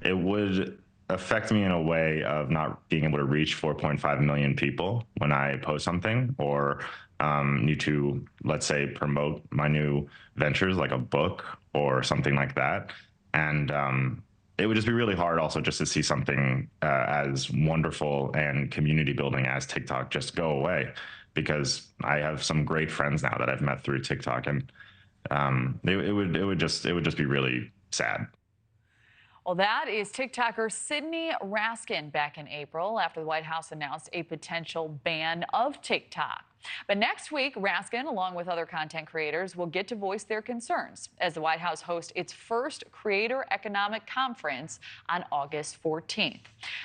it would affect me in a way of not being able to reach 4.5 million people when I post something, or need to, let's say, promote my new ventures like a book or something like that. And it would just be really hard also just to see something as wonderful and community building as TikTok just go away, because I have some great friends now that I've met through TikTok, and it would just be really sad. Well, that is TikToker Sydney Raskin back in April after the White House announced a potential ban of TikTok. But next week, Raskin, along with other content creators, will get to voice their concerns as the White House hosts its first Creator Economic Conference on August 14th.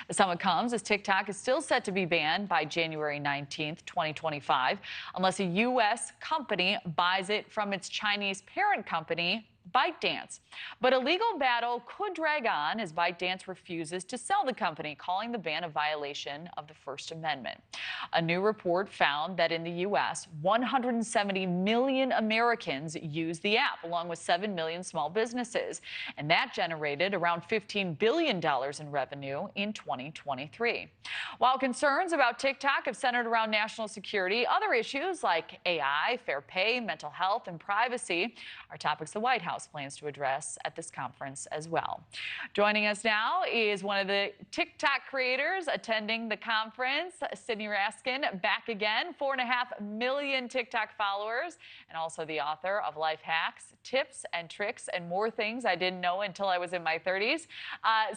The summit comes as TikTok is still set to be banned by January 19th, 2025, unless a U.S. company buys it from its Chinese parent company, ByteDance. But a legal battle could drag on as ByteDance refuses to sell the company, calling the ban a violation of the First Amendment. A new report found that in the U.S., 170 million Americans use the app, along with 7 million small businesses. And that generated around $15 billion in revenue in 2023. While concerns about TikTok have centered around national security, other issues like AI, fair pay, mental health, and privacy are topics the White House plans to address at this conference as well. Joining us now is one of the TikTok creators attending the conference, Sydney Raskin, back again, 4.5 million TikTok followers, and also the author of Life Hacks, Tips and Tricks, and More Things I Didn't Know Until I Was in My 30s.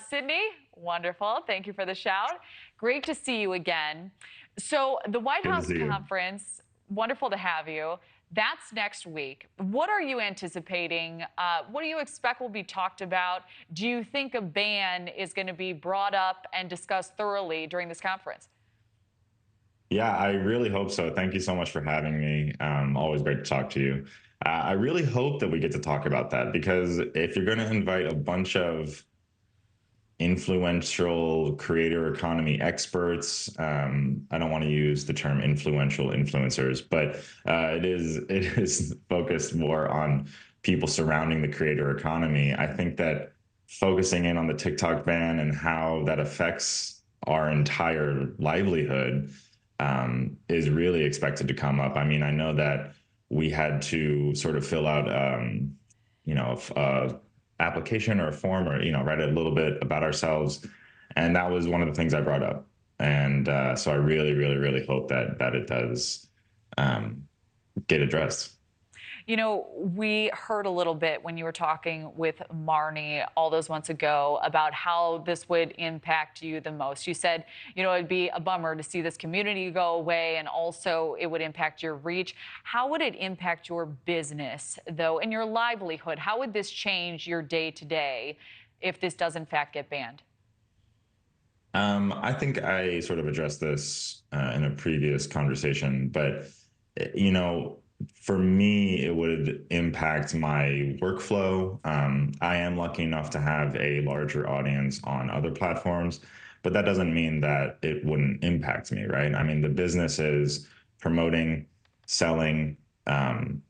Sydney, wonderful. Thank you for the shout. Great to see you again. So the White Good to House see you. conference, wonderful to have you. That's next week. What are you anticipating? What do you expect will be talked about? Do you think a ban is going to be brought up and discussed thoroughly during this conference? Yeah, I really hope so. Thank you so much for having me. Always great to talk to you. I really hope that we get to talk about that, because if you're going to invite a bunch of influential creator economy experts, I don't want to use the term influential influencers, but it is focused more on people surrounding the creator economy. I think that focusing in on the TikTok ban and how that affects our entire livelihood is really expected to come up. I mean, I know that we had to sort of fill out, application or a form, or write a little bit about ourselves, and that was one of the things I brought up. And so I really, really, really hope that it does um, get addressed. You know, we heard a little bit when you were talking with Marni all those months ago about how this would impact you the most. You said, it'd be a bummer to see this community go away, and also it would impact your reach. How would it impact your business, though, and your livelihood? How would this change your day to day if this does, in fact, get banned? I think I sort of addressed this in a previous conversation, but you know, for me, it would impact my workflow. I am lucky enough to have a larger audience on other platforms, but that doesn't mean that it wouldn't impact me, right? I mean, the business is promoting, selling, posting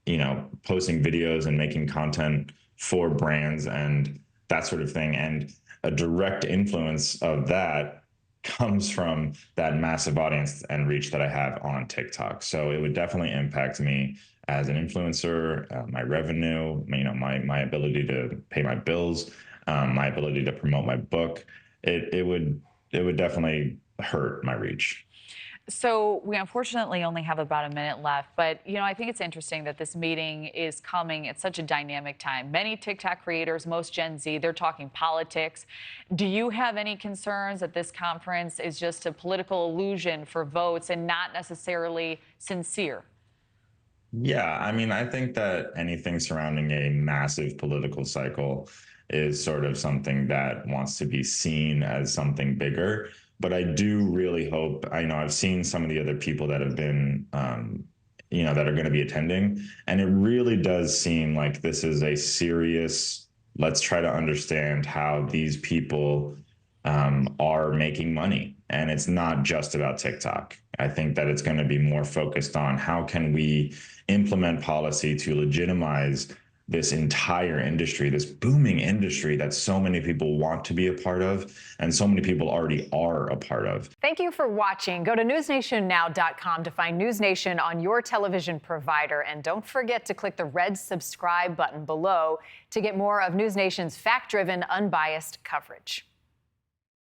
videos and making content for brands and that sort of thing. And a direct influence of that comes from that massive audience and reach that I have on TikTok. So it would definitely impact me as an influencer, my revenue, my ability to pay my bills, my ability to promote my book. It would definitely hurt my reach. So we unfortunately only have about a minute left, but I think it's interesting that this meeting is coming at such a dynamic time. Many TikTok creators, most Gen Z, they're talking politics. Do you have any concerns that this conference is just a political illusion for votes and not necessarily sincere? Yeah, I mean, I think that anything surrounding a massive political cycle is sort of something that wants to be seen as something bigger. But I do really hope, I know I've seen some of the other people that have been, that are going to be attending, and it really does seem like this is a serious, let's try to understand how these people are making money. And it's not just about TikTok. I think that it's going to be more focused on how can we implement policy to legitimize this entire industry, this booming industry that so many people want to be a part of and so many people already are a part of. Thank you for watching. Go to newsnationnow.com to find NewsNation on your television provider. And don't forget to click the red subscribe button below to get more of NewsNation's fact-driven, unbiased coverage.